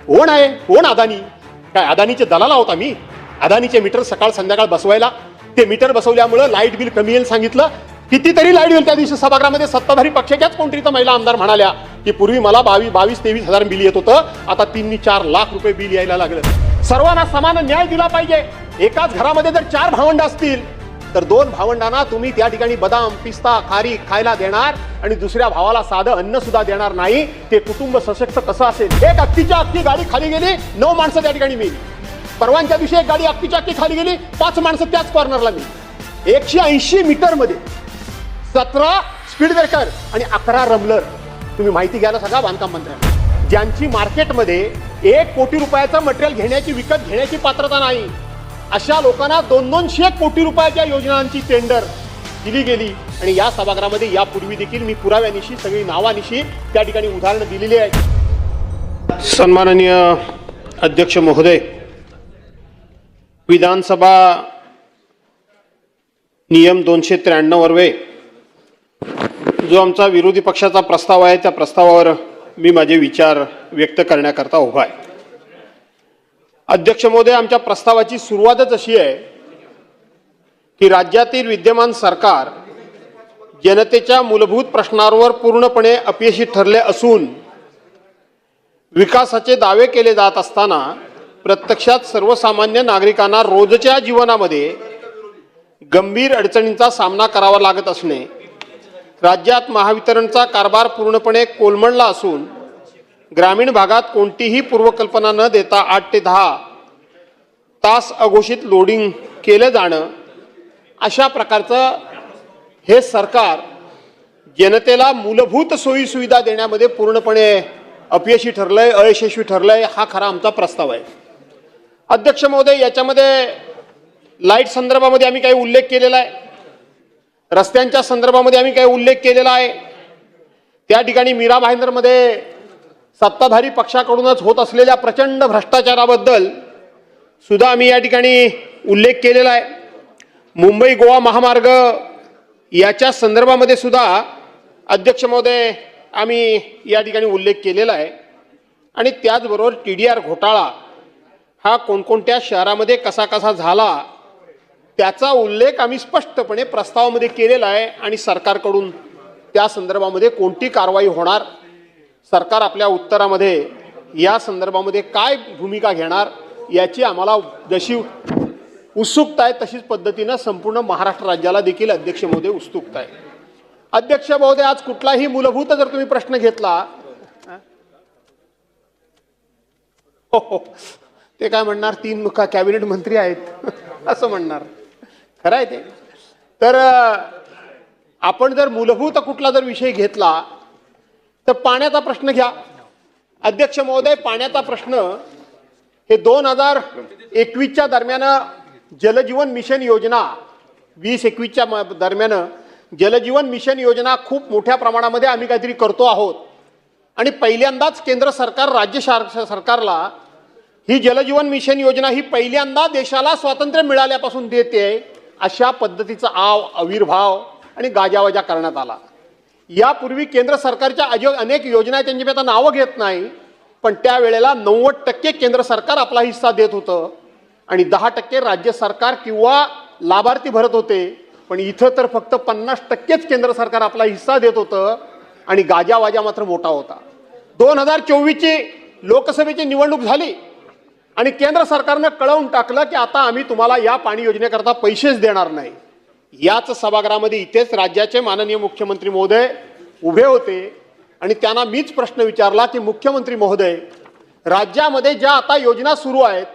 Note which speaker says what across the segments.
Speaker 1: कोण आहे, कोण अदानी? काय अदानीचे दलाल आहोत आम्ही? अदानीचे मीटर सकाळ संध्याकाळ बसवायला, ते मीटर बसवल्यामुळं लाईट बिल कमी येईल सांगितलं. कितीतरी लाईट बिल त्या दिवशी सभागृहामध्ये सत्ताधारी पक्षाच्याच कोणतरी तर महिला आमदार म्हणाल्या की पूर्वी मला 22-23 हजार बिल येत होतं, आता 3-4 लाख रुपये बिल यायला लागलं. सर्वांना समान न्याय दिला पाहिजे. एकाच घरामध्ये जर 4 भावंड असतील तर 2 भावंडांना तुम्ही त्या ठिकाणी बदाम, पिस्ता, खारी खायला देणार आणि दुसऱ्या भावाला साधं अन्न सुद्धा देणार नाही. ते कुटुंब सशक्त कसं असेल? एक अख्खीच्या अख्खी गाडी खाली गेली, 9 माणसं त्या ठिकाणी मेली. परवानच्या दिवशी एक गाडी अख्खीच्या अख्खी खाली गेली, 5 माणसं त्याच कॉर्नरला मेली. 180 मीटर मध्ये 17 स्पीड ब्रेकर आणि 11 रमलर. तुम्ही माहिती घ्यायला सगळा बांधकाम मंत्र्यांना, ज्यांची मार्केटमध्ये 1 कोटी रुपयाचं मटेरियल घेण्याची, विकत घेण्याची पात्रता नाही, अशा लोकांना 200 कोटी रुपयाच्या योजनांची टेंडर दिली गेली. आणि या सभागृहामध्ये यापूर्वी देखील मी पुराव्यानिशी, सगळी नावानिशी त्या ठिकाणी उदाहरणं दिलेली आहेत. सन्माननीय अध्यक्ष महोदय, विधानसभा नियम 293 जो आमचा विरोधी पक्षाचा प्रस्ताव आहे, त्या प्रस्तावावर मी माझे विचार व्यक्त करण्याकरता उभा आहे. अध्यक्ष महोदय, आमच्या प्रस्तावाची सुरुवातच अशी आहे की राज्यातील विद्यमान सरकार जनतेच्या मूलभूत प्रश्नांवर पूर्णपणे अपयशी ठरले असून विकासाचे दावे केले जात असताना प्रत्यक्षात सर्वसामान्य नागरिकांना रोजच्या जीवनामध्ये गंभीर अडचणींचा सामना करावा लागत असणे, राज्यात महावितरणचा कारभार पूर्णपणे कोलमडला असून ग्रामीण भागात कोणतीही पूर्वकल्पना न देता 8 ते 10 तास अघोषित लोडिंग केलं जाणं, अशा प्रकारचं हे सरकार जनतेला मूलभूत सोयी सुविधा देण्यामध्ये पूर्णपणे अपयशी ठरलंय, अयशस्वी ठरलंय. हा खरा आमचा प्रस्ताव आहे. अध्यक्ष महोदय, याच्यामध्ये लाईट संदर्भामध्ये आम्ही काही उल्लेख केलेला आहे, रस्त्यांच्या संदर्भामध्ये आम्ही काही उल्लेख केलेला आहे. त्या ठिकाणी मीरा भाईंदरमध्ये सत्ताधारी पक्षाकडूनच होत असलेल्या प्रचंड भ्रष्टाचाराबद्दल सुद्धा आम्ही या ठिकाणी उल्लेख केलेला आहे. मुंबई गोवा महामार्ग याच्या संदर्भामध्ये सुद्धा अध्यक्ष महोदय आम्ही या ठिकाणी उल्लेख केलेला आहे. आणि त्याचबरोबर TDR घोटाळा हा कोणकोणत्या शहरामध्ये कसा कसा झाला त्याचा उल्लेख आम्ही स्पष्टपणे प्रस्तावामध्ये केलेला आहे. आणि सरकारकडून त्या संदर्भामध्ये कोणती कारवाई होणार, सरकार आपल्या उत्तरामध्ये या संदर्भामध्ये काय भूमिका घेणार, याची आम्हाला जशी उत्सुकता आहे तशीच पद्धतीनं संपूर्ण महाराष्ट्र राज्याला देखील अध्यक्ष महोदय उत्सुकता आहे. अध्यक्ष महोदय, आज कुठलाही मूलभूत जर तुम्ही प्रश्न घेतला, हो ते काय म्हणणार, 3 कॅबिनेट मंत्री आहेत असं म्हणणार. खरं आहे ते. तर आपण जर मूलभूत कुठला जर विषय घेतला तर पाण्याचा प्रश्न घ्या. अध्यक्ष महोदय, पाण्याचा प्रश्न हे 2021च्या दरम्यान जलजीवन मिशन योजना, 20-21च्या दरम्यान जलजीवन मिशन योजना खूप मोठ्या प्रमाणामध्ये आम्ही काहीतरी करतो आहोत. आणि पहिल्यांदाच केंद्र सरकार राज्य सरकारला ही जलजीवन मिशन योजना ही पहिल्यांदा देशाला स्वातंत्र्य मिळाल्यापासून देते, अशा पद्धतीचा आविर्भाव आणि गाजावाजा करण्यात आला. यापूर्वी केंद्र सरकारच्या अनेक योजना आहेत, त्यांची मी आता नावं घेत नाही, पण त्यावेळेला 90% केंद्र सरकार आपला हिस्सा देत होतं आणि 10% राज्य सरकार किंवा लाभार्थी भरत होते. पण इथं तर फक्त 50%च केंद्र सरकार आपला हिस्सा देत होतं आणि गाजावाजा मात्र मोठा होता. 2024ची लोकसभेची निवडणूक झाली आणि केंद्र सरकारनं कळवून टाकलं की आता आम्ही तुम्हाला या पाणी योजनेकरता पैसेच देणार नाही. याच सभागृहामध्ये इथेच राज्याचे माननीय मुख्यमंत्री महोदय उभे होते आणि त्यांना मीच प्रश्न विचारला की मुख्यमंत्री महोदय, राज्यामध्ये ज्या आता योजना सुरू आहेत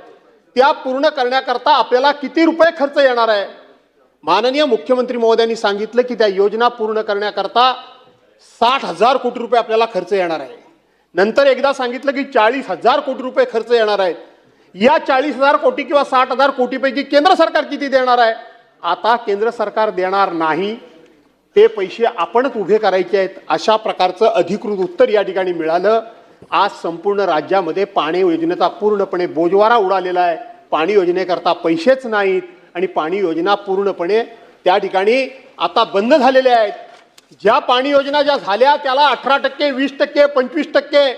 Speaker 1: त्या पूर्ण करण्याकरता आपल्याला किती रुपये खर्च येणार आहे? माननीय मुख्यमंत्री महोदयांनी सांगितलं की त्या योजना पूर्ण करण्याकरता 60,000 कोटी रुपये आपल्याला खर्च येणार आहे. नंतर एकदा सांगितलं की 40,000 कोटी रुपये खर्च येणार आहेत. या 40,000 कोटी किंवा 60,000 कोटीपैकी केंद्र सरकार किती देणार आहे? आता केंद्र सरकार देणार नाही, ते पैसे आपणच उभे करायचे आहेत, अशा प्रकारचं अधिकृत उत्तर या ठिकाणी मिळालं. आज संपूर्ण राज्यामध्ये पाणी योजनेचा पूर्णपणे बोजवारा उडालेला आहे. पाणी योजनेकरता पैसेच नाहीत आणि पाणी योजना पूर्णपणे त्या ठिकाणी आता बंद झालेल्या आहेत. ज्या पाणी योजना ज्या झाल्या त्याला 18%, 20%, 25%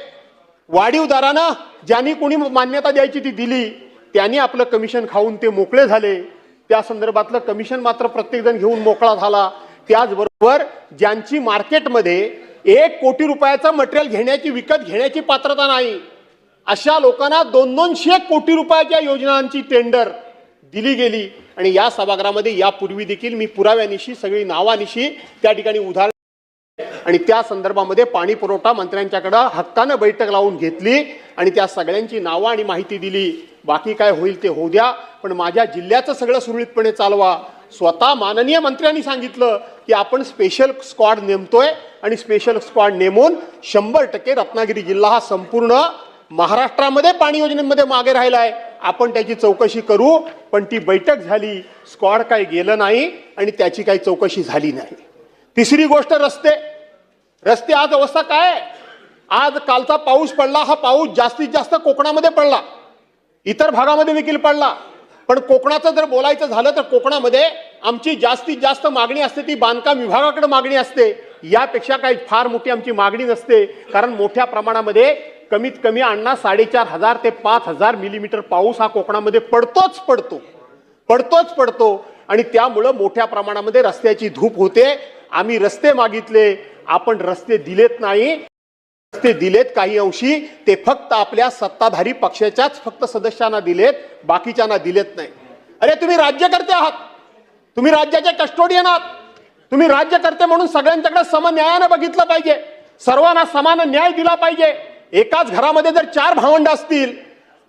Speaker 1: वाढीव दरानं ज्यांनी कोणी मान्यता द्यायची ती दिली, त्यांनी आपलं कमिशन खाऊन ते मोकळे झाले. त्या संदर्भातलं कमिशन मात्र प्रत्येकजण घेऊन मोकळा झाला. त्याचबरोबर ज्यांची मार्केटमध्ये 1 कोटी रुपयाचं मटेरियल घेण्याची, विकत घेण्याची पात्रता नाही, अशा लोकांना 200 कोटी रुपयाच्या योजनांची टेंडर दिली गेली. आणि या सभागृहामध्ये यापूर्वी देखील मी पुराव्यानिशी, सगळी नावानिशी त्या ठिकाणी उदाहरण आणि त्या संदर्भामध्ये पाणी पुरवठा मंत्र्यांच्याकडे हक्कानं बैठक लावून घेतली आणि त्या सगळ्यांची नावं आणि माहिती दिली. बाकी काय होईल ते होऊ द्या, पण माझ्या जिल्ह्याचं सगळं सुरळीतपणे चालवा. स्वतः माननीय मंत्र्यांनी सांगितलं की आपण स्पेशल स्क्वॉड नेमतोय आणि स्पेशल स्क्वॉड नेमून 100% रत्नागिरी जिल्हा हा संपूर्ण महाराष्ट्रामध्ये पाणी योजनेमध्ये मागे राहिला आहे. आपण त्याची चौकशी करू. पण ती बैठक झाली, स्क्वॉड काय गेलं नाही आणि त्याची काही चौकशी झाली नाही. तिसरी गोष्ट रस्ते. रस्ते आज अवस्था काय आहे? आज कालचा पाऊस पडला, हा पाऊस जास्तीत जास्त कोकणामध्ये पडला, इतर भागामध्ये देखील पडला. पण कोकणाचं जर बोलायचं झालं तर कोकणामध्ये आमची जास्तीत जास्त मागणी असते ती बांधकाम विभागाकडे मागणी असते. यापेक्षा काही फार मोठी आमची मागणी नसते, कारण मोठ्या प्रमाणामध्ये कमीत कमी अण्णा 4,500 ते 5,000 मिलीमीटर पाऊस हा कोकणामध्ये पडतोच पडतो आणि त्यामुळं मोठ्या प्रमाणामध्ये रस्त्याची धूप होते. आम्ही रस्ते मागितले, आपण रस्ते दिलेत नाही. रस्ते दिलेत काही अंशी, ते फक्त आपल्या सत्ताधारी पक्षाच्याच फक्त सदस्यांना दिलेत, बाकीच्यांना दिलेत नाही. अरे तुम्ही राज्यकर्ते आहात, तुम्ही राज्याचे कस्टोडियन आहात, तुम्ही राज्यकर्ते म्हणून सगळ्यांच्याकडे समन्यायानं बघितलं पाहिजे, सर्वांना समान न्याय दिला पाहिजे. एकाच घरामध्ये जर 4 भावंड असतील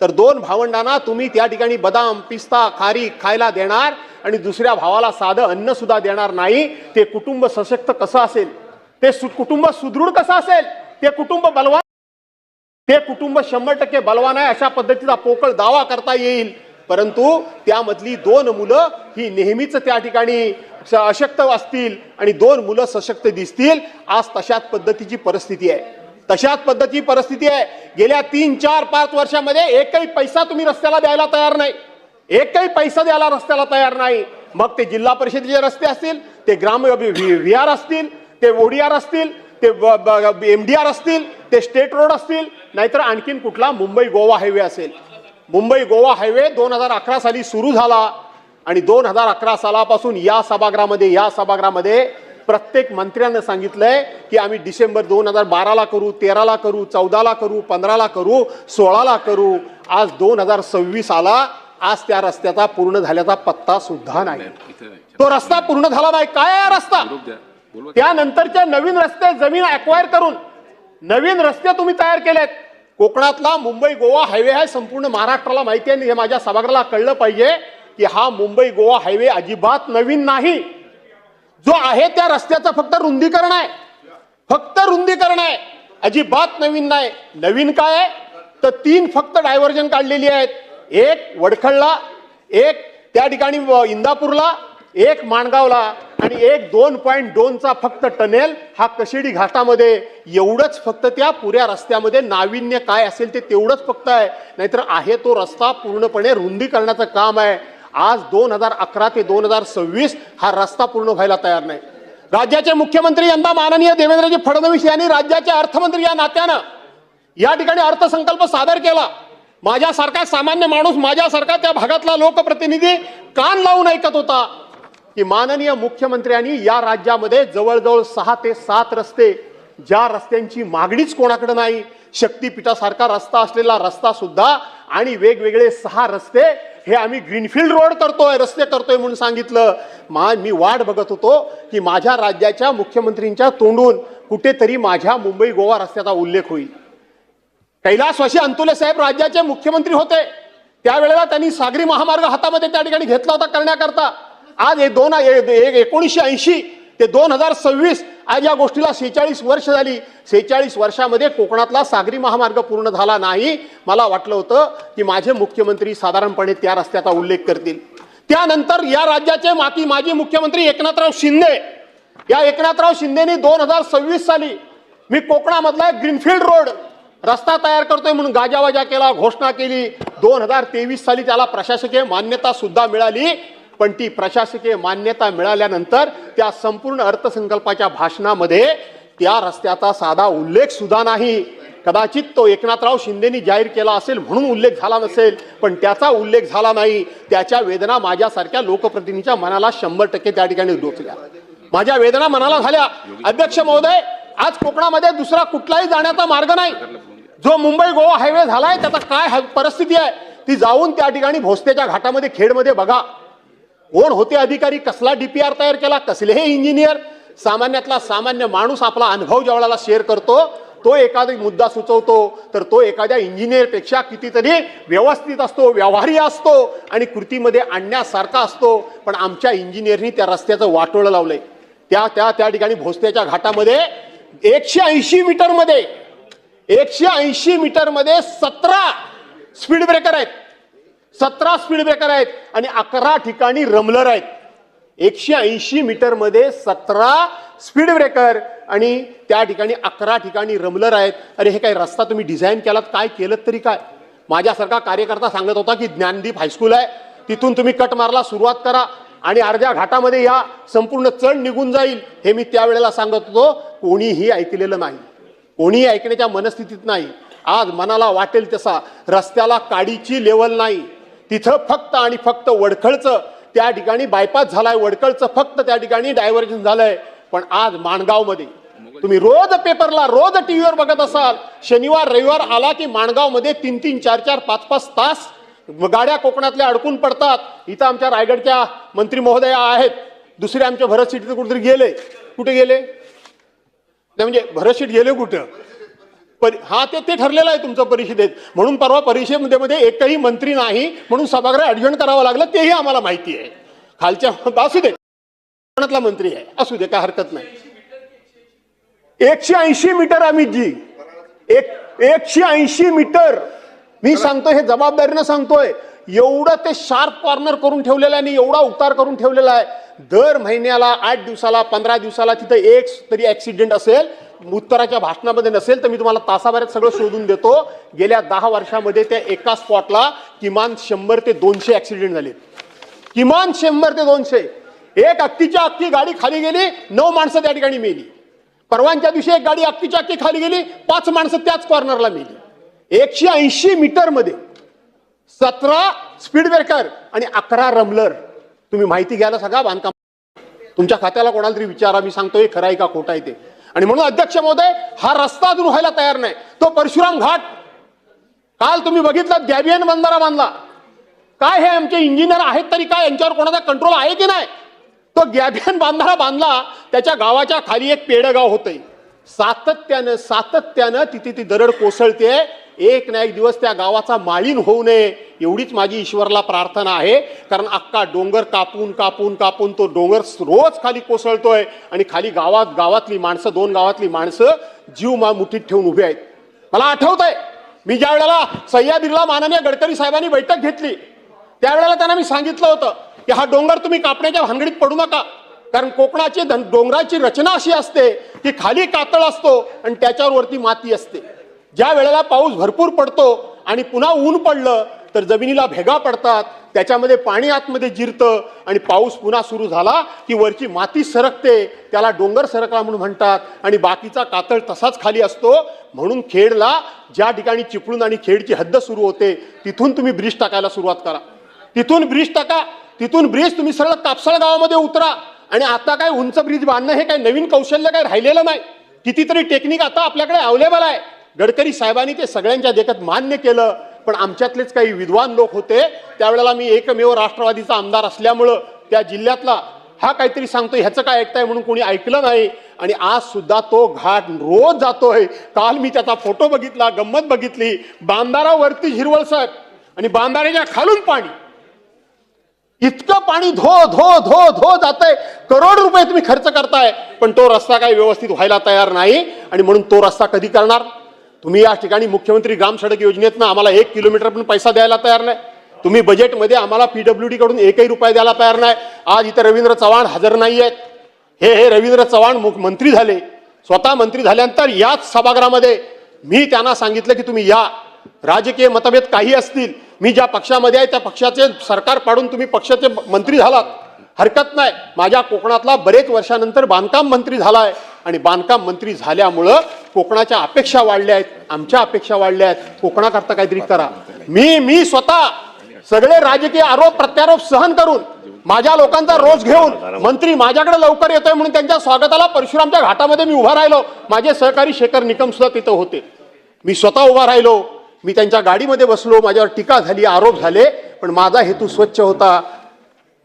Speaker 1: तर 2 भावंडांना तुम्ही त्या ठिकाणी बदाम, पिस्ता, खारीक खायला देणार आणि दुसऱ्या भावाला साधं अन्न सुद्धा देणार नाही. ते कुटुंब सशक्त कसं असेल? ते कुटुंब सुदृढ कसं असेल? ते कुटुंब बलवान, ते कुटुंब 100% बलवान आहे अशा पद्धतीचा पोकळ दावा करता येईल. परंतु त्यामधली 2 मुलं ही नेहमीच त्या ठिकाणी अशक्त असतील आणि 2 मुलं सशक्त दिसतील. आज तशाच पद्धतीची परिस्थिती आहे, तशाच पद्धतीची परिस्थिती आहे. गेल्या 3, 4, 5 वर्षामध्ये एकही पैसा तुम्ही रस्त्याला द्यायला तयार नाही, एकही पैसा द्यायला रस्त्याला तयार नाही. मग ते जिल्हा परिषदेचे रस्ते असतील, ते ग्राम विहार असतील, ते ओडीआर असतील, ते MDR असतील, ते स्टेट रोड असतील, नाहीतर आणखीन कुठला मुंबई गोवा हायवे असेल. मुंबई गोवा हायवे 2011 साली सुरू झाला आणि 2011 सालापासून या सभागृहामध्ये प्रत्येक मंत्र्यानं सांगितलंय की आम्ही डिसेंबर 2012ला करू, 13ला करू, 14ला करू, 15ला करू, 16ला करू. आज 2026 आला, आज त्या रस्त्याचा पूर्ण झाल्याचा पत्ता सुद्धा नाही. तो रस्ता पूर्ण झाला नाही. काय आहे रस्ता? त्यानंतरच्या नवीन रस्ते जमीन अक्वायर करून नवीन रस्ते तुम्ही तयार केलेत. कोकणातला मुंबई गोवा हायवे आहे, संपूर्ण महाराष्ट्राला माहिती आहे. हे माझ्या सभागृहाला कळलं पाहिजे की हा मुंबई गोवा हायवे अजिबात नवीन नाही. जो आहे त्या रस्त्याचं फक्त रुंदीकरण आहे, फक्त रुंदीकरण आहे, अजिबात नवीन नाही. नवीन काय आहे तर 3 फक्त डायव्हर्जन काढलेली आहेत. एक वडखळला, एक त्या ठिकाणी इंदापूरला, एक माणगावला आणि एक 2.2चा फक्त टनेल हा कशेडी घाटामध्ये. एवढंच फक्त त्या पुऱ्या रस्त्यामध्ये नाविन्य काय असेल ते तेवढंच फक्त आहे. नाहीतर आहे तो रस्ता पूर्णपणे रुंदीकरणाचं काम आहे. आज 2011 ते 2026 हा रस्ता पूर्ण व्हायला तयार नाही. राज्याचे मुख्यमंत्री यंदा माननीय देवेंद्रजी फडणवीस यांनी राज्याचे अर्थमंत्री या नात्यानं या ठिकाणी अर्थसंकल्प सादर केला. माझ्यासारखा सामान्य माणूस, माझ्यासारखा त्या भागातला लोकप्रतिनिधी कान लावून ऐकत होता की माननीय मुख्यमंत्र्यांनी या राज्यामध्ये जवळजवळ 6 ते 7 रस्ते, ज्या रस्त्यांची मागणीच कोणाकडे नाही, शक्तीपीठासारखा रस्ता असलेला रस्ता सुद्धा आणि वेगवेगळे 6 रस्ते हे आम्ही ग्रीनफील्ड रोड करतोय, रस्ते करतोय म्हणून सांगितलं. मी वाट बघत होतो की माझ्या राज्याच्या मुख्यमंत्रींच्या तोंडून कुठेतरी माझ्या मुंबई गोवा रस्त्याचा उल्लेख होईल. कैलासवासी अंतुले साहेब राज्याचे मुख्यमंत्री होते, त्यावेळेला त्यांनी सागरी महामार्ग हातामध्ये त्या ठिकाणी घेतला होता करण्याकरता. आज 1980 ते 2026 आज या गोष्टीला 46 वर्ष झाली. 46 वर्षामध्ये कोकणातला सागरी महामार्ग पूर्ण झाला नाही. मला वाटलं होतं की माझे मुख्यमंत्री साधारणपणे त्या रस्त्याचा उल्लेख करतील. त्यानंतर या राज्याचे माजी मुख्यमंत्री एकनाथराव शिंदे, या एकनाथराव शिंदेनी 2026 साली मी कोकणामधला ग्रीनफील्ड रोड रस्ता तयार करतोय म्हणून गाजावाजा केला, घोषणा केली. 2023 साली त्याला प्रशासकीय मान्यता सुद्धा मिळाली. पण ती प्रशासकीय मान्यता मिळाल्यानंतर त्या संपूर्ण अर्थसंकल्पाच्या भाषणामध्ये त्या रस्त्याचा साधा उल्लेख सुद्धा नाही. कदाचित तो एकनाथराव शिंदेनी जाहीर केला असेल म्हणून उल्लेख झाला नसेल, पण त्याचा उल्लेख झाला नाही. त्याच्या वेदना माझ्यासारख्या लोकप्रतिनिधीच्या मनाला 100% त्या ठिकाणी डोचल्या. माझ्या वेदना मनाला झाल्या. अध्यक्ष महोदय, आज कोकणामध्ये दुसरा कुठलाही जाण्याचा मार्ग नाही. जो मुंबई गोवा हायवे झालाय त्याचा काय परिस्थिती आहे ती जाऊन त्या ठिकाणी भोसतेच्या घाटामध्ये खेडमध्ये बघा. कोण होते अधिकारी, कसला डीपीआर तयार केला, कसले हे इंजिनियर. सामान्यातला सामान्य माणूस आपला अनुभव ज्या वेळेला शेअर करतो, तो एखादा मुद्दा सुचवतो तर तो एखाद्या इंजिनियरपेक्षा कितीतरी व्यवस्थित असतो, व्यवहारी असतो आणि कृतीमध्ये आणण्यासारखा असतो. पण आमच्या इंजिनियरनी त्या रस्त्याचं वाटोळं लावलंय. त्या ठिकाणी भोसत्याच्या घाटामध्ये 180 मीटरमध्ये 17 स्पीड ब्रेकर आहेत. 17 स्पीड ब्रेकर आहेत आणि 11 ठिकाणी रमलर आहेत. 180 मीटरमध्ये 17 स्पीड ब्रेकर आणि त्या ठिकाणी 11 ठिकाणी रमलर आहेत. अरे हे काय रस्ता तुम्ही डिझाईन केलात, काय केलं तरी काय. माझ्यासारखा कार्यकर्ता सांगत होता की ज्ञानदीप हायस्कूल आहे, तिथून तुम्ही कट मारला सुरुवात करा आणि अर्ध्या घाटामध्ये या संपूर्ण चढ निघून जाईल. हे मी त्यावेळेला सांगत होतो. कोणीही ऐकलेलं नाही, कोणीही ऐकण्याच्या मनस्थितीत नाही. आज मनाला वाटेल तसा रस्त्याला काडीची लेवल नाही. तिथं फक्त आणि फक्त वडखळचं त्या ठिकाणी बायपास झालाय, वडखळचं फक्त त्या ठिकाणी डायव्हर्जन झालंय. पण आज माणगावमध्ये तुम्ही रोज पेपरला, रोज टीव्हीवर बघत असाल, शनिवार रविवार आला की माणगावमध्ये 3-3, 4-4, 5-5 तास गाड्या कोकणातल्या अडकून पडतात. इथं आमच्या रायगडच्या मंत्री महोदया आहेत, दुसरे आमच्या भरत शेट्टी कुठेतरी गेले. कुठे गेले नाही म्हणजे भरत शेट्टी गेले कुठं. हा ते ठरलेलं आहे तुमचं परिषदेत. म्हणून परवा परिषदेमध्ये एकही मंत्री नाही म्हणून सभागृह अडजण करावं लागलं, तेही आम्हाला माहिती आहे. खालच्या असू दे, कोकणातला मंत्री आहे, असू दे, काय हरकत नाही. 180 मीटर अमितजी, 180 मीटर. मी सांगतोय, हे जबाबदारीनं सांगतोय. एवढं ते शार्प कॉर्नर करून ठेवलेलं आहे आणि एवढा उतार करून ठेवलेला आहे. दर महिन्याला 8 दिवसाला 15 दिवसाला तिथं एक तरी ऍक्सिडेंट असेल. उत्तराच्या भाषणामध्ये नसेल तर मी तुम्हाला तासाभरात सगळं शोधून देतो. गेल्या 10 वर्षामध्ये त्या एका स्पॉटला किमान 100 ते 200 ऍक्सिडेंट झाले. किमान 100 ते 200. एक अख्खीच्या अख्खी गाडी खाली गेली, 9 माणसं त्या ठिकाणी मेली. परवांच्या दिवशी एक गाडी अख्खीच्या अख्खी खाली गेली, 5 माणसं त्याच कॉर्नरला मेली. 180 मीटर मध्ये 17 स्पीड ब्रेकर आणि 11 रमलर. तुम्ही माहिती घ्यायला सगळा बांधकाम तुमच्या खात्याला कोणाला तरी विचारा. मी सांगतोय खरं आहे का खोटं आहे ते. आणि म्हणून अध्यक्ष महोदय, हा रस्ता अजून व्हायला तयार नाही. तो परशुराम घाट काल तुम्ही बघितलं, गॅबियन बंधारा बांधला. काय हे आमचे इंजिनियर आहेत तरी काय, यांच्यावर कोणाचा कंट्रोल आहे की नाही. तो गॅबियन बंधारा बांधला, त्याच्या गावाच्या खाली एक पेडगाव होतंय. सातत्यानं तिथे ती दरड कोसळते. एक ना एक दिवस त्या गावाचा माळीण होऊ नये एवढीच माझी ईश्वरला प्रार्थना आहे. कारण अख्खा डोंगर कापून कापून कापून तो डोंगर रोज खाली कोसळतोय आणि खाली गावातली माणसं, 2 गावातली माणसं जीव मुठीत ठेवून उभे आहेत. मला आठवत आहे, मी ज्या वेळेला सह्याद्रीला माननीय गडकरी साहेबांनी बैठक घेतली त्यावेळेला त्यांना मी सांगितलं होतं की हा डोंगर तुम्ही कापण्याच्या भानगडीत पडू नका. कारण कोकणाची डोंगराची रचना अशी असते की खाली कातळ असतो आणि त्याच्यावरती माती असते. ज्या वेळेला पाऊस भरपूर पडतो आणि पुन्हा ऊन पडलं तर जमिनीला भेगा पडतात, त्याच्यामध्ये पाणी आतमध्ये जिरतं आणि पाऊस पुन्हा सुरू झाला की वरची माती सरकते, त्याला डोंगर सरकला म्हणून म्हणतात आणि बाकीचा कातळ तसाच खाली असतो. म्हणून खेडला ज्या ठिकाणी चिपळूण आणि खेडची हद्द सुरू होते तिथून तुम्ही ब्रिज टाकायला सुरुवात करा. तिथून ब्रिज टाका. तिथून ब्रिज तुम्ही सरळ कापसाळ गावामध्ये उतरा. आणि आता काय उंच ब्रिज बांधणं हे काय नवीन कौशल्य काय राहिलेलं नाही. कितीतरी टेक्निक आता आपल्याकडे अवेलेबल आहे. गडकरी साहेबांनी ते सगळ्यांच्या देखत मान्य केलं. पण आमच्यातलेच काही विद्वान लोक होते त्यावेळेला, मी एकमेव राष्ट्रवादीचा आमदार असल्यामुळं त्या जिल्ह्यातला, हा काहीतरी सांगतोय ह्याचं काय ऐकताय म्हणून कोणी ऐकलं नाही. आणि आज सुद्धा तो घाट रोज जातोय. काल मी त्याचा फोटो बघितला, गंमत बघितली. बांधारावरती हिरवळ साहेब आणि बांधाऱ्याच्या खालून पाणी, इतकं पाणी धो धो धो धो जातंय. करोड रुपये तुम्ही खर्च करताय पण तो रस्ता काही व्यवस्थित व्हायला तयार नाही. आणि म्हणून तो रस्ता कधी करणार तुम्ही. या ठिकाणी मुख्यमंत्री ग्राम सडक योजनेतनं आम्हाला 1 किलोमीटर पण पैसा द्यायला तयार नाही. तुम्ही बजेटमध्ये आम्हाला PWD कडून 1ही रुपया द्यायला तयार नाही. आज इथं रवींद्र चव्हाण हजर नाही आहेत. हे रवींद्र चव्हाण मंत्री झाले, स्वतः मंत्री झाल्यानंतर याच सभागृहामध्ये मी त्यांना सांगितलं की तुम्ही या, राजकीय मतभेद काही असतील, मी ज्या पक्षामध्ये आहे त्या पक्षाचे सरकार पाडून तुम्ही पक्षाचे मंत्री झालात, हरकत नाही. माझ्या कोकणातला बरेच वर्षानंतर बांधकाम मंत्री झालाय आणि बांधकाम मंत्री झाल्यामुळं कोकणाच्या अपेक्षा वाढल्या आहेत, आमच्या अपेक्षा वाढल्या आहेत. कोकणाकरता काहीतरी करा. मी स्वतः सगळे राजकीय आरोप प्रत्यारोप सहन करून माझ्या लोकांचा रोज घेऊन मंत्री माझ्याकडे लवकर येतोय म्हणून त्यांच्या स्वागताला परशुरामच्या घाटामध्ये मी उभा राहिलो. माझे सहकारी शेखर निकम सुद्धा तिथं होते. मी स्वतः उभा राहिलो. मी त्यांच्या गाडीमध्ये बसलो. माझ्यावर टीका झाली, आरोप झाले, पण माझा हेतू स्वच्छ होता.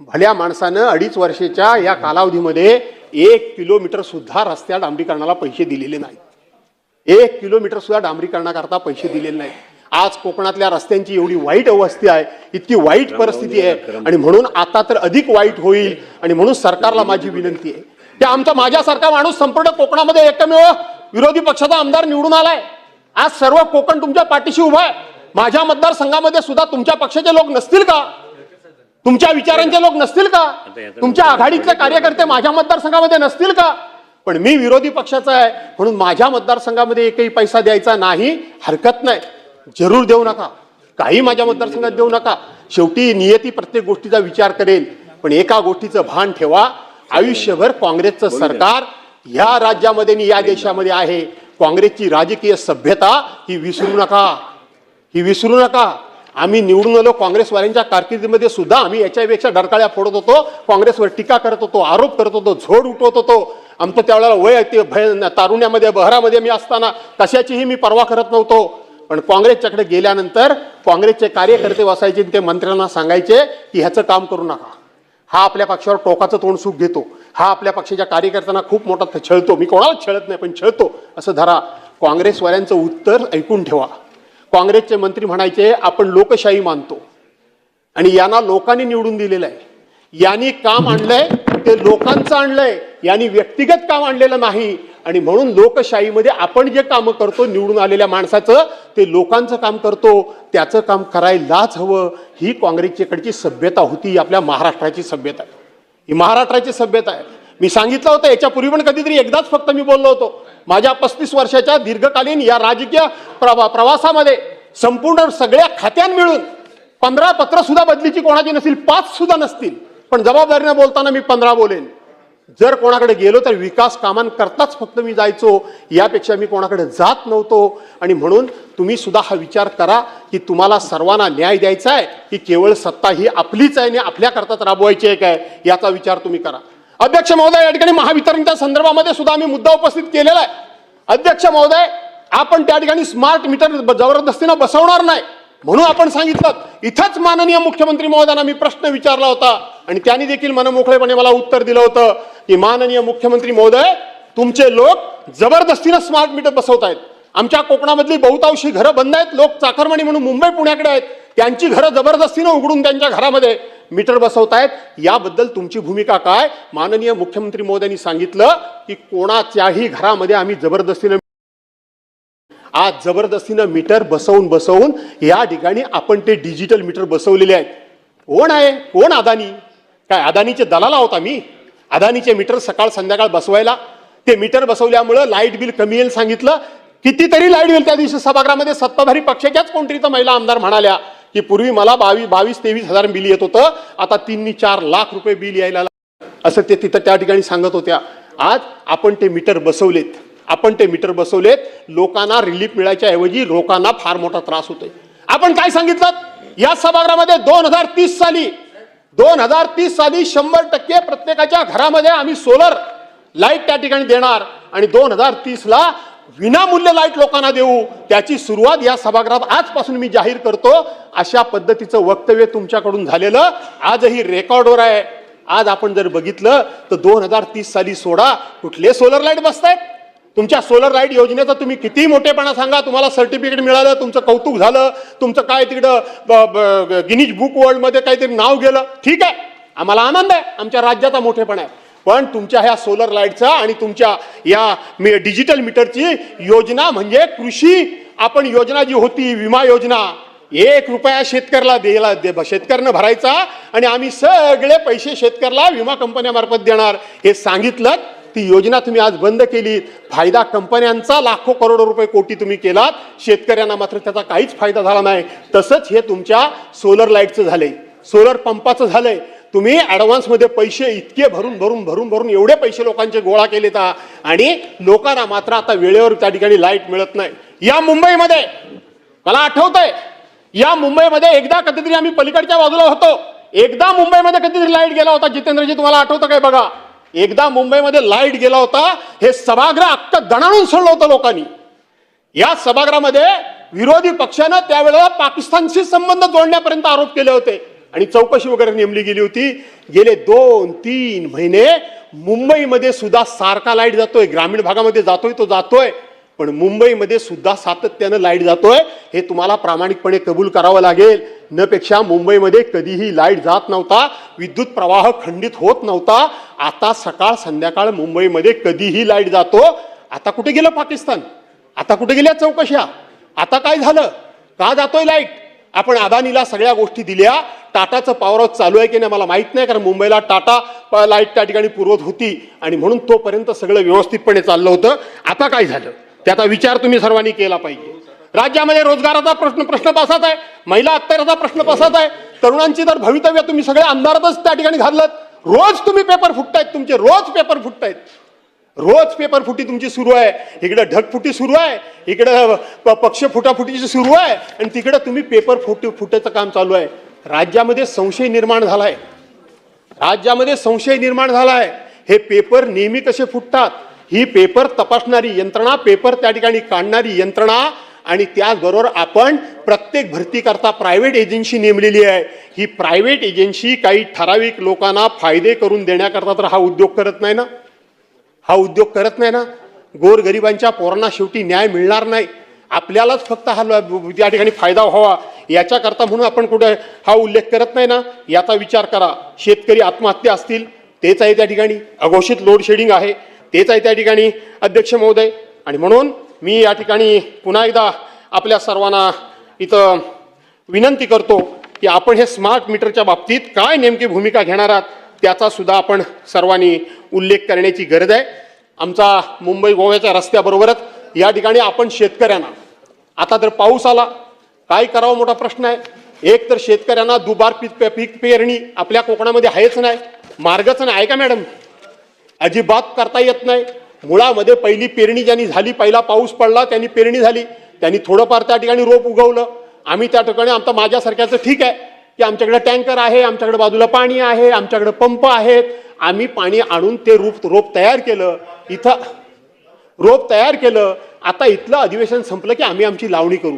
Speaker 1: भल्या माणसानं 2.5 वर्षाच्या या कालावधीमध्ये 1 किलोमीटर सुद्धा रस्त्या डांबरीकरणाला पैसे दिलेले नाहीत. 1 किलोमीटर सुद्धा डांबरीकरणाकरता पैसे दिलेले नाहीत. आज कोकणातल्या रस्त्यांची एवढी वाईट अवस्था आहे, इतकी वाईट परिस्थिती आहे, आणि म्हणून आता तर अधिक वाईट होईल. आणि म्हणून सरकारला माझी विनंती आहे की माझ्यासारखा माणूस संपूर्ण कोकणामध्ये एकमेव विरोधी पक्षाचा आमदार निवडून आलाय. आज सर्व कोकण तुमच्या पाठीशी उभा आहे. माझ्या मतदारसंघामध्ये सुद्धा तुमच्या पक्षाचे लोक नसतील का? तुमच्या विचारांचे लोक नसतील का? तुमच्या आघाडीतले कार्यकर्ते माझ्या मतदारसंघामध्ये नसतील का? पण मी विरोधी पक्षाचा आहे म्हणून माझ्या मतदारसंघामध्ये एकही पैसा द्यायचा नाही. हरकत नाही, जरूर देऊ नका, काही माझ्या मतदारसंघात देऊ नका. शेवटी नियती प्रत्येक गोष्टीचा विचार करेल. पण एका गोष्टीचं भान ठेवा, आयुष्यभर काँग्रेसचं सरकार या राज्यामध्ये आणि या देशामध्ये आहे. काँग्रेसची राजकीय सभ्यता ही विसरू नका, ही विसरू नका. आम्ही निवडून आलो, काँग्रेसवाल्यांच्या कारकिर्दीमध्ये सुद्धा आम्ही याच्यापेक्षा डरकाळ्या फोडत होतो, काँग्रेसवर टीका करत होतो, आरोप करत होतो, झोड उठवत होतो. आमचं त्यावेळेला वय ते तारुण्यामध्ये बहरामध्ये मी असताना कशाचीही मी पर्वा करत नव्हतो. पण काँग्रेसच्याकडे गेल्यानंतर काँग्रेसचे कार्यकर्ते बसायचे, ते मंत्र्यांना सांगायचे की ह्याचं काम करू नका, हा आपल्या पक्षावर टोकाचं तोंड सुख घेतो, हा आपल्या पक्षाच्या कार्यकर्त्यांना खूप मोठा छळतो. मी कोणालाच छळत नाही, पण छळतो असं धरा. काँग्रेसवाल्यांचं उत्तर ऐकून ठेवा. काँग्रेसचे मंत्री म्हणायचे आपण लोकशाही मानतो आणि यांना लोकांनी निवडून दिलेलं आहे, यांनी काम आणलंय ते लोकांचं आणलंय, यांनी व्यक्तिगत काम आणलेलं नाही. आणि म्हणून लोकशाहीमध्ये आपण जे काम करतो निवडून आलेल्या माणसाचं, ते लोकांचं काम करतो, त्याचं काम करायलाच हवं. ही काँग्रेसच्याकडची सभ्यता होती, आपल्या महाराष्ट्राची सभ्यता आहे, ही महाराष्ट्राची सभ्यता आहे. मी सांगितलं होतं याच्यापूर्वी पण कधीतरी एकदाच फक्त मी बोललो होतो. माझ्या 35 वर्षाच्या दीर्घकालीन या राजकीय प्रवासामध्ये संपूर्ण सगळ्या खात्यां मिळून 15 पत्र सुद्धा बदलीची कोणाची नसतील, 5 सुद्धा नसतील. पण जबाबदारीने बोलताना मी 15 बोलेन. जर कोणाकडे गेलो तर विकास कामांकरताच फक्त मी जायचो, यापेक्षा मी कोणाकडे जात नव्हतो. आणि म्हणून तुम्ही सुद्धा हा विचार करा की तुम्हाला सर्वांना न्याय द्यायचा आहे की केवळ सत्ता ही आपलीच आहे आणि आपल्याकरताच राबवायची आहे काय, याचा विचार तुम्ही करा. अध्यक्ष महोदय, या ठिकाणी महावितरणच्या संदर्भामध्ये सुद्धा आम्ही मुद्दा उपस्थित केलेला आहे. अध्यक्ष महोदय, आपण त्या ठिकाणी स्मार्ट मीटर जबरदस्तीनं बसवणार नाही म्हणून आपण सांगितलं. इथंच माननीय मुख्यमंत्री महोदयांना मी प्रश्न विचारला होता आणि त्यांनी देखील मनमोकळेपणे मला उत्तर दिलं होतं की माननीय मुख्यमंत्री महोदय, तुमचे लोक जबरदस्तीनं स्मार्ट मीटर बसवतायत. आमच्या कोकणामधली बहुतांशी घरं बंद आहेत, लोक चाकरमानी म्हणून मुंबई पुण्याकडे आहेत, त्यांची घरं जबरदस्तीनं उघडून त्यांच्या घरामध्ये मीटर बसवतायत. याबद्दल तुमची भूमिका काय? माननीय मुख्यमंत्री महोदयांनी सांगितलं की कोणाच्याही घरामध्ये आम्ही जबरदस्तीनं मीटर बसवून या ठिकाणी आपण ते डिजिटल मीटर बसवलेले आहेत. कोण आहे? कोण? अदानी? काय अदानीचे दलाल आहोत आम्ही? अदानीचे मीटर सकाळ संध्याकाळ बसवायला, ते मीटर बसवल्यामुळं लाईट बिल कमी येईल सांगितलं. कितीतरी लाईट बिल त्या दिवशी सभागृहामध्ये सत्ताधारी पक्षाच्याच कोणतरी तर महिला आमदार म्हणाल्या की पूर्वी मला 22-23 हजार बिल येत होतं, आता 3-4 लाख रुपये बिल यायला असं ते तिथं त्या ठिकाणी सांगत होत्या. आज आपण ते मीटर बसवलेत, लोकांना रिलीफ मिळायच्या ऐवजी लोकांना फार मोठा त्रास होतोय. आपण काय सांगितलं या सभागृहामध्ये 2030 साली 100% प्रत्येकाच्या घरामध्ये आम्ही सोलर लाईट त्या ठिकाणी देणार आणि 2030ला विनामूल्य लाईट लोकांना देऊ. त्याची सुरुवात या सभागृहात आजपासून मी जाहीर करतो. अशा पद्धतीचं वक्तव्य तुमच्याकडून झालेलं आजही रेकॉर्डवर आहे. आज आपण जर बघितलं तर 2030 साली सोडा, कुठले सोलर लाईट बसतायत? तुमच्या सोलर लाईट योजनेचा तुम्ही किती मोठेपणा सांगा, तुम्हाला सर्टिफिकेट मिळालं, तुमचं कौतुक झालं, तुमचं काय तिकडं गिनीज बुक वर्ल्ड मध्ये काहीतरी नाव गेलं, ठीक आहे, आम्हाला आनंद आहे, आमच्या राज्याचा मोठेपणा आहे. पण तुमच्या ह्या सोलर लाईटचा आणि तुमच्या या डिजिटल मीटरची योजना म्हणजे कृषी आपण योजना जी होती, विमा योजना, 1 रुपया शेतकऱ्याला शेतकऱ्यानं भरायचा आणि आम्ही सगळे पैसे शेतकऱ्याला विमा कंपन्यामार्फत देणार हे सांगितलं. ती योजना तुम्ही आज बंद केली. फायदा कंपन्यांचा लाखो करोडो रुपये कोटी तुम्ही केलात, शेतकऱ्यांना मात्र त्याचा काहीच फायदा झाला नाही. तसंच हे तुमच्या सोलर लाईटचं झालंय, सोलर पंपाचं झालंय. तुम्ही ॲडव्हान्समध्ये पैसे इतके भरून एवढे पैसे लोकांचे गोळा केलेत आणि लोकांना मात्र आता वेळेवर त्या ठिकाणी लाईट मिळत नाही. या मुंबईमध्ये मला आठवतंय, या मुंबईमध्ये एकदा कधीतरी आम्ही पलीकडच्या बाजूला होतो, एकदा मुंबईमध्ये कधीतरी लाईट गेला होता. जितेंद्रजी तुम्हाला आठवतं काय बघा, एकदा मुंबईमध्ये लाईट गेला होता, हे सभागृह अख्खं दणाणून सोडलं होतं लोकांनी. या सभागृहामध्ये विरोधी पक्षानं त्यावेळेला पाकिस्तानशी संबंध जोडण्यापर्यंत आरोप केले होते आणि चौकशी वगैरे नेमली गेली होती. गेले 2-3 महिने मुंबईमध्ये सुद्धा सारखा लाईट जातोय, ग्रामीण भागामध्ये जातोय तो जातोय, पण मुंबईमध्ये सुद्धा सातत्यानं लाईट जातोय. हे तुम्हाला प्रामाणिकपणे कबूल करावं लागेल. न पेक्षा मुंबईमध्ये कधीही लाईट जात नव्हता, विद्युत प्रवाह खंडित होत नव्हता. आता सकाळ संध्याकाळ मुंबईमध्ये कधीही लाईट जातो. आता कुठे गेलं पाकिस्तान? आता कुठे गेल्या चौकशा? आता काय झालं? का जातोय लाईट? आपण अदानीला सगळ्या गोष्टी दिल्या. टाटाचं पॉवर हाऊस चालू आहे की नाही मला माहित नाही, कारण मुंबईला टाटा लाईट त्या ठिकाणी पुरवत होती आणि म्हणून तोपर्यंत सगळं व्यवस्थितपणे चाललं होतं. आता काय झालं त्याचा विचार तुम्ही सर्वांनी केला पाहिजे. राज्यामध्ये रोजगाराचा प्रश्न पसरत आहे, महिला अत्याचाराचा प्रश्न पसरत आहे, तरुणांची तर भवितव्य तुम्ही सगळे अंधारातच त्या ठिकाणी घालत. रोज तुम्ही पेपर फुटतायत, तुमचे रोज पेपर फुटतायत, रोज पेपर फुटी तुमची सुरू आहे. इकडे ढगफुटी सुरू आहे, इकडे पक्ष फुटाफुटीची सुरू आहे आणि तिकडे तुम्ही पेपर फुटायचं काम चालू आहे. राज्यामध्ये संशय निर्माण झालाय, राज्यामध्ये संशय निर्माण झालाय. हे पेपर नेहमी कसे फुटतात, ही पेपर तपासणारी यंत्रणा, पेपर त्या ठिकाणी काढणारी यंत्रणा आणि त्याचबरोबर आपण प्रत्येक भरती करता प्रायव्हेट एजन्सी नेमलेली आहे. ही प्रायव्हेट एजन्सी काही ठराविक लोकांना फायदे करून देण्याकरता तर हा उद्योग करत नाही ना, हा उद्योग करत नाही ना. गोरगरिबांच्या पोरांना शेवटी न्याय मिळणार नाही. आपल्यालाच फक्त हा त्या ठिकाणी फायदा व्हावा याच्याकरता म्हणून आपण कुठे हा उल्लेख करत नाही ना. याचा विचार करा. शेतकरी आत्महत्या असतील तेच आहे त्या ठिकाणी, अघोषित लोड शेडिंग आहे तेच आहे त्या ठिकाणी अध्यक्ष महोदय. आणि म्हणून मी या ठिकाणी पुन्हा एकदा आपल्या सर्वांना इथं विनंती करतो की आपण हे स्मार्ट मीटरच्या बाबतीत काय नेमकी भूमिका घेणार आहात त्याचा सुद्धा आपण सर्वांनी उल्लेख करण्याची गरज आहे. आमचा मुंबई गोव्याच्या रस्त्याबरोबरच या ठिकाणी आपण शेतकऱ्यांना आता तर पाऊस आला काय करावं मोठा प्रश्न आहे. एक तर शेतकऱ्यांना दुबार पीक पेरणी आपल्या कोकणामध्ये आहेच नाही, मार्गच नाही आहे का मॅडम? अजिबात करता येत नाही. मुळामध्ये पहिली पेरणी ज्यांनी झाली, पहिला पाऊस पडला त्यांनी पेरणी झाली, त्यांनी थोडंफार त्या ठिकाणी रोप उगवलं. आम्ही त्या ठिकाणी आमचा माझ्यासारख्याचं ठीक आहे की आमच्याकडे टँकर आहे, आमच्याकडे बाजूला पाणी आहे, आमच्याकडे पंप आहेत, आम्ही पाणी आणून ते रोप तयार केलं, इथं रोप तयार केलं. आता इथलं अधिवेशन संपलं की आम्ही आमची लावणी करू.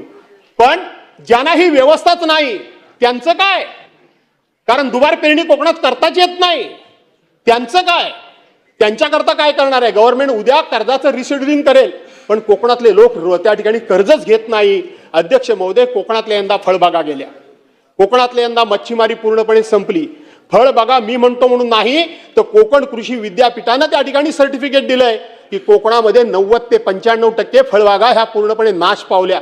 Speaker 1: पण ज्यांना ही व्यवस्थाच नाही त्यांचं काय? कारण दुबार पेरणी कोकणात करताच येत नाही, त्यांचं काय? त्यांच्याकरता काय करणार आहे गव्हर्नमेंट? उद्या कर्जाचं रिशेड्युलिंग करेल, पण कोकणातले लोक त्या ठिकाणी कर्जच घेत नाही. अध्यक्ष महोदय, कोकणातल्या यंदा फळबागा गेल्या, कोकणातल्या यंदा मच्छीमारी पूर्णपणे संपली. फळबागा मी म्हणतो म्हणून नाही तर कोकण कृषी विद्यापीठानं त्या ठिकाणी सर्टिफिकेट दिलंय की कोकणामध्ये 90 ते 95% फळबागा ह्या पूर्णपणे नाश पावल्या.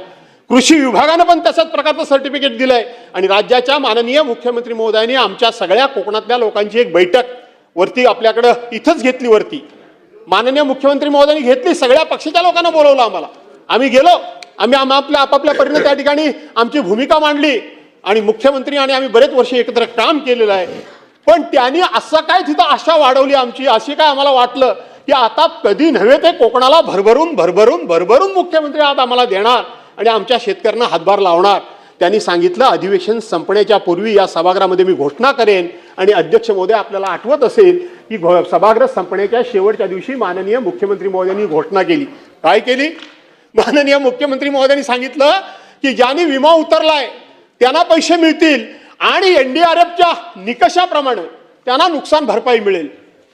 Speaker 1: कृषी विभागानं पण तशाच प्रकारचं सर्टिफिकेट दिलंय. आणि राज्याच्या माननीय मुख्यमंत्री महोदयांनी आमच्या सगळ्या कोकणातल्या लोकांची एक बैठक वरती आपल्याकडं इथंच घेतली. वरती माननीय मुख्यमंत्री महोदयांनी घेतली, सगळ्या पक्षाच्या लोकांना बोलवलं आम्हाला. आम्ही गेलो, आम्ही आपल्या आपापल्या परीने त्या ठिकाणी आमची भूमिका मांडली आणि मुख्यमंत्री आणि आम्ही बरेच वर्ष एकत्र काम केलेलं आहे. पण त्यांनी असं काय तिथं आशा वाढवली आमची, अशी काय आम्हाला वाटलं की आता कधी नव्हे ते कोकणाला भरभरून मुख्यमंत्री आज आम्हाला देणार आणि आमच्या शेतकऱ्यांना हातभार लावणार. त्यांनी सांगितलं अधिवेशन संपण्याच्या पूर्वी या सभागृहामध्ये मी घोषणा करेन. आणि अध्यक्ष महोदय, आपल्याला आठवत असेल की सभागृह संपण्याच्या शेवटच्या दिवशी माननीय मुख्यमंत्री महोदयांनी घोषणा केली. काय केली? माननीय मुख्यमंत्री महोदयांनी सांगितलं की ज्यांनी विमा उतरलाय त्यांना पैसे मिळतील आणि एनडीआरएफच्या निकषाप्रमाणे त्यांना नुकसान भरपाई मिळेल.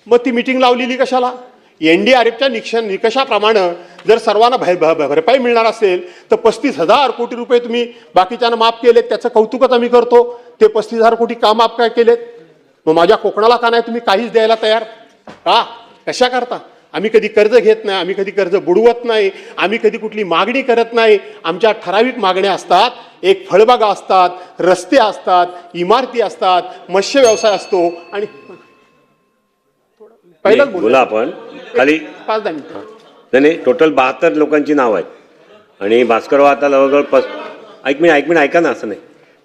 Speaker 1: मग ती मीटिंग लावलेली कशाला? एनडीआरएफच्या निकषाप्रमाणे जर सर्वांना भरपाई मिळणार असेल तर 35,000 कोटी रुपये तुम्ही बाकीच्यांना माफ केलेत, त्याचं कौतुकच आम्ही करतो. ते 35,000 कोटी का माफ काय केलेत? मग माझ्या कोकणाला का नाही तुम्ही काहीच द्यायला तयार का? कशा करता? आम्ही कधी कर्ज घेत नाही, आम्ही कधी कर्ज बुडवत नाही, आम्ही कधी कुठली मागणी करत नाही. आमच्या ठराविक मागण्या असतात, एक फळबागा असतात, रस्ते असतात, इमारती असतात, मत्स्य व्यवसाय असतो. आणि
Speaker 2: पहिलाच बोला आपण खाली
Speaker 1: 5-10 मिनिटं.
Speaker 2: नाही, टोटल 72 लोकांची नाव आहेत आणि भास्कर आता जवळजवळ ऐक मिनिट ऐका ना, असं नाही.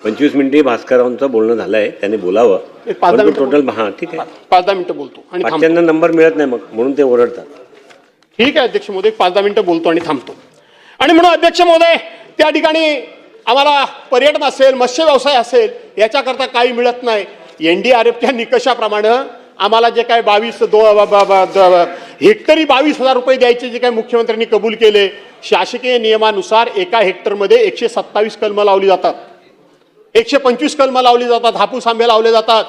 Speaker 2: 25 मिनिटे भास्कररावांचं बोलणं झालंय, त्यांनी बोलावं.
Speaker 1: एक 5-10 मिनिटं
Speaker 2: टोटल हां ठीक आहे.
Speaker 1: 5-10 मिनिटं बोलतो आणि थांबतो.
Speaker 2: पाचच्यांना नंबर मिळत नाही मग, म्हणून ते ओरडतात.
Speaker 1: ठीक आहे अध्यक्ष महोदय, 5-10 मिनिटं बोलतो आणि थांबतो. आणि म्हणून अध्यक्ष महोदय, त्या ठिकाणी आम्हाला पर्यटन असेल, मत्स्य व्यवसाय असेल, याच्याकरता काही मिळत नाही. NDRFच्या निकषाप्रमाणे आम्हाला जे काय हेक्टरी 22,000 रुपये द्यायचे जे काय मुख्यमंत्र्यांनी कबूल केले, शासकीय नियमानुसार एका हेक्टरमध्ये 127 कलमं लावली जातात, 125 कलमं लावली जातात, हापूस आंबे लावले जातात.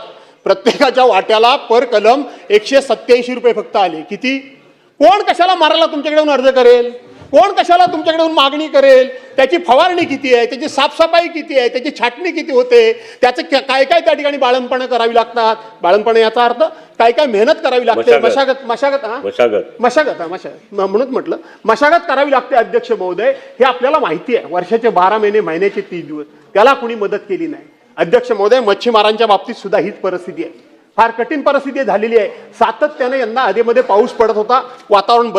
Speaker 1: प्रत्येकाच्या वाट्याला पर कलम 187 रुपये फक्त आले. किती? कोण कशाला मारायला तुमच्याकडे अर्ज करेल? कोण कशाला तुमच्याकडे मागणी करेल? त्याची फवारणी किती आहे, त्याची साफसफाई किती आहे, त्याची छाटणी किती होते, त्याचं काय काय त्या ठिकाणी बाळंपणं करावी लागतात. बाळंपणं याचा अर्थ काय काय मेहनत करावी लागते, मशागत म्हणून म्हटलं मशागत करावी लागते. अध्यक्ष महोदय, हे आपल्याला माहिती आहे. वर्षाचे 12 महिने, महिन्याचे 30 दिवस, त्याला कुणी मदत केली नाही. अध्यक्ष महोदय, मच्छीमारांच्या बाबतीत सुद्धा हीच परिस्थिती आहे. फार कठीण परिस्थिती झालेली आहे. सातत्याने यंदा आधीमध्ये पाऊस पडत होता, वातावरण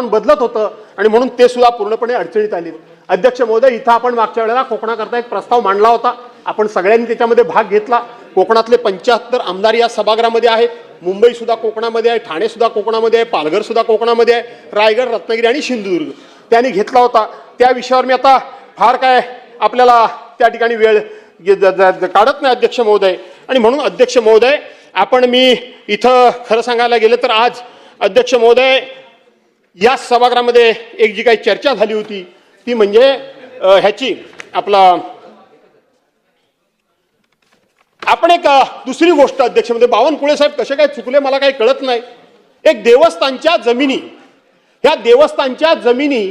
Speaker 1: बदलत होतं आणि म्हणून ते सुद्धा पूर्णपणे अडचणीत आले. अध्यक्ष महोदय, इथं आपण मागच्या वेळेला कोकणाकरता एक प्रस्ताव मांडला होता. आपण सगळ्यांनी त्याच्यामध्ये भाग घेतला. कोकणातले 75 आमदार या सभागृहामध्ये आहेत. मुंबई सुद्धा कोकणामध्ये आहे, ठाणे सुद्धा कोकणामध्ये आहे, पालघर सुद्धा कोकणामध्ये आहे, रायगड, रत्नागिरी आणि सिंधुदुर्ग त्यांनी घेतला होता. त्या विषयावर मी आता फार काय आपल्याला त्या ठिकाणी वेळ काढत नाही अध्यक्ष महोदय. आणि म्हणून अध्यक्ष महोदय, मी इथं खरं सांगायला गेलं तर आज अध्यक्ष महोदय, या सभागृहामध्ये एक जी काही चर्चा झाली होती ती म्हणजे ह्याची आपण एक दुसरी गोष्ट अध्यक्ष महोदय, बावनकुळे साहेब कसे काय चुकले मला काही कळत नाही. एक देवस्थानच्या जमिनी, ह्या देवस्थानच्या जमिनी,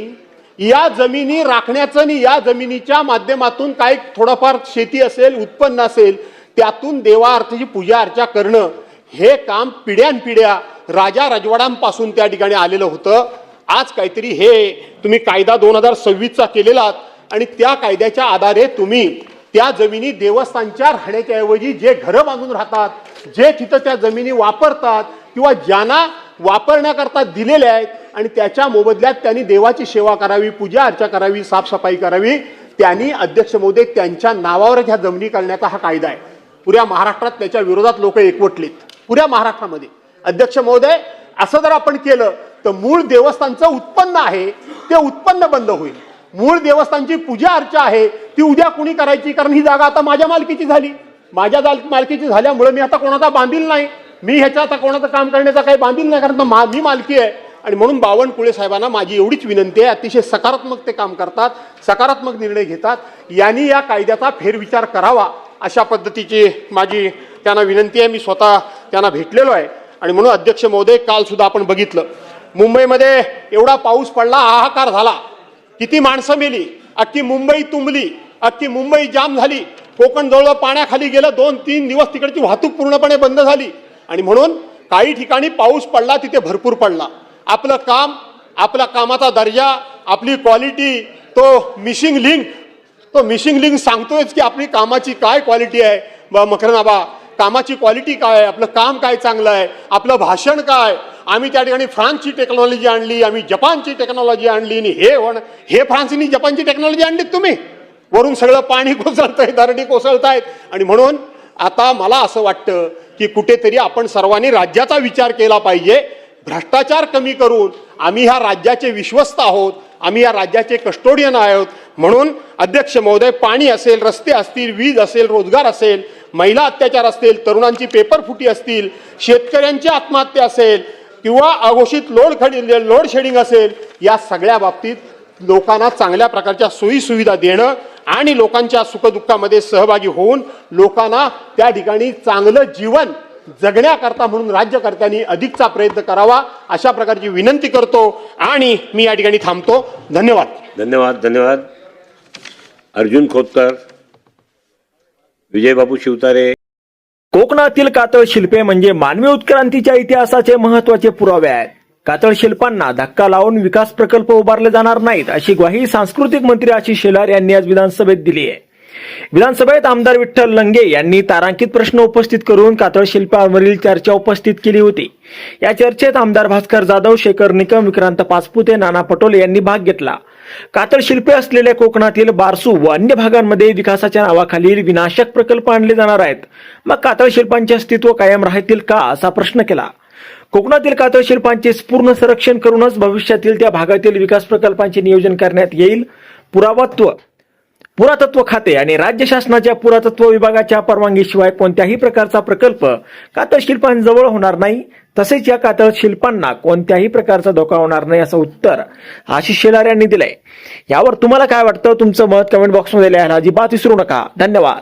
Speaker 1: या जमिनी राखण्याचं आणि या जमिनीच्या माध्यमातून काय थोडंफार शेती असेल, उत्पन्न असेल, त्यातून देवार्थाची पूजा अर्चा करणं, हे काम पिढ्यानपिढ्या राजा राजवाड्यांपासून त्या ठिकाणी आलेलं होतं. आज काहीतरी हे तुम्ही कायदा 2026चा केलेला आणि त्या कायद्याच्या आधारे तुम्ही त्या जमिनी देवस्थानच्या राहण्याच्या ऐवजी जे घरं बांधून राहतात, जे तिथं त्या जमिनी वापरतात किंवा ज्यांना वापरण्याकरता दिलेल्या आहेत आणि त्याच्या मोबदल्यात त्यांनी देवाची सेवा करावी, पूजा अर्चा करावी, साफसफाई करावी, त्यांनी अध्यक्ष महोदय त्यांच्या नावावर ह्या जमिनी करण्याचा हा कायदा आहे. पुऱ्या महाराष्ट्रात त्याच्या विरोधात लोक एकवटलेत, पुऱ्या महाराष्ट्रामध्ये. अध्यक्ष महोदय, असं जर आपण केलं तर मूळ देवस्थानचं उत्पन्न आहे ते उत्पन्न बंद होईल. मूळ देवस्थानची पूजा अर्चा आहे ती उद्या कुणी करायची? कारण ही जागा आता माझ्या मालकीची झाली. माझ्या मालकीची झाल्यामुळे मी आता कोणाचा बांधील नाही, मी ह्याच्या आता कोणाचं काम करण्याचा काही बांधील नाही, कारण मी मालकी आहे. आणि म्हणून बावनकुळे साहेबांना माझी एवढीच विनंती आहे, अतिशय सकारात्मक ते काम करतात, सकारात्मक निर्णय घेतात, यांनी या कायद्याचा फेरविचार करावा अशा पद्धतीची माझी त्यांना विनंती आहे. मी स्वतः त्यांना भेटलेलो आहे. आणि म्हणून अध्यक्ष महोदय, काल सुद्धा आपण बघितलं मुंबईमध्ये एवढा पाऊस पडला, हाहाकार झाला, किती माणसं मेली, अख्खी मुंबई तुंबली, अख्खी मुंबई जाम झाली, कोकण जवळ पाण्याखाली गेलं, 2-3 दिवस तिकडची वाहतूक पूर्णपणे बंद झाली. आणि म्हणून काही ठिकाणी पाऊस पडला तिथे भरपूर पडला. आपलं काम, आपला कामाचा दर्जा, आपली क्वालिटी, तो मिसिंग लिंक सांगतोयच की आपली कामाची काय क्वालिटी आहे. मकरनाबा, कामाची क्वालिटी काय आहे, आपलं काम काय चांगलं आहे, आपलं भाषण काय. आम्ही त्या ठिकाणी फ्रान्सची टेक्नॉलॉजी आणली, आम्ही जपानची टेक्नॉलॉजी आणली, आणि हे फ्रान्सनी जपानची टेक्नॉलॉजी आणली तुम्ही. वरून सगळं पाणी कोसळतंय, दरडी कोसळतायत. आणि म्हणून आता मला असं वाटतं की कुठेतरी आपण सर्वांनी राज्याचा विचार केला पाहिजे. भ्रष्टाचार कमी करून आम्ही ह्या राज्याचे विश्वस्त आहोत, आम्ही या राज्याचे कस्टोडियन आहोत. म्हणून अध्यक्ष महोदय, पाणी असेल, रस्ते असतील, वीज असेल, रोजगार असेल, महिला अत्याचार असतील, तरुणांची पेपरफुटी असतील, शेतकऱ्यांची आत्महत्या असेल किंवा अघोषित लोड शेडिंग असेल, या सगळ्या बाबतीत लोकांना चांगल्या प्रकारच्या सोयी सुविधा देणं आणि लोकांच्या सुखदुःखामध्ये सहभागी होऊन लोकांना त्या ठिकाणी चांगलं जीवन जगण्याकरता म्हणून राज्यकर्त्यांनी अधिकचा प्रयत्न करावा अशा प्रकारची विनंती करतो. आणि मी या ठिकाणी थांबतो. धन्यवाद.
Speaker 2: धन्यवाद. धन्यवाद. अर्जुन खोतकर, विजयबाबू शिवतारे.
Speaker 3: कोकणातील कातळ शिल्पे म्हणजे मानवी उत्क्रांतीच्या इतिहासाचे महत्त्वाचे पुरावे आहेत. कातळ शिल्पांना धक्का लावून विकास प्रकल्प उभारले जाणार नाहीत, अशी ग्वाही सांस्कृतिक मंत्री आशिष शेलार यांनी आज विधानसभेत दिली आहे. विधानसभेत आमदार विठ्ठल लंगे यांनी तारांकित प्रश्न उपस्थित करून कातळ शिल्पांवरील चर्चा उपस्थित केली होती. या चर्चेत आमदार भास्कर जाधव, शेखर निकम, विक्रांत पाचपुते, नाना पटोले यांनी भाग घेतला. कातळ शिल्पे असलेल्या कोकणातील बारसू व अन्य भागांमध्ये विकासाच्या नावाखाली विनाशक प्रकल्प आणले जाणार आहेत. मग कातळ शिल्पांचे अस्तित्व कायम राहतील का असा प्रश्न केला. कोकणातील कातळ शिल्पांचे पूर्ण संरक्षण करूनच भविष्यातील त्या भागातील विकास प्रकल्पांचे नियोजन करण्यात येईल. पुरातत्व खाते आणि राज्य शासनाच्या पुरातत्व विभागाच्या परवानगीशिवाय कोणत्याही प्रकारचा प्रकल्प कातळ शिल्पांजवळ होणार नाही. तसेच या कातळ शिल्पांना कोणत्याही प्रकारचा धोका होणार नाही असं उत्तर आशिष शेलार यांनी दिलंय. यावर तुम्हाला काय वाटतं? तुमचं मत कमेंट बॉक्समध्ये लिहायला अजिबात विसरू नका. धन्यवाद.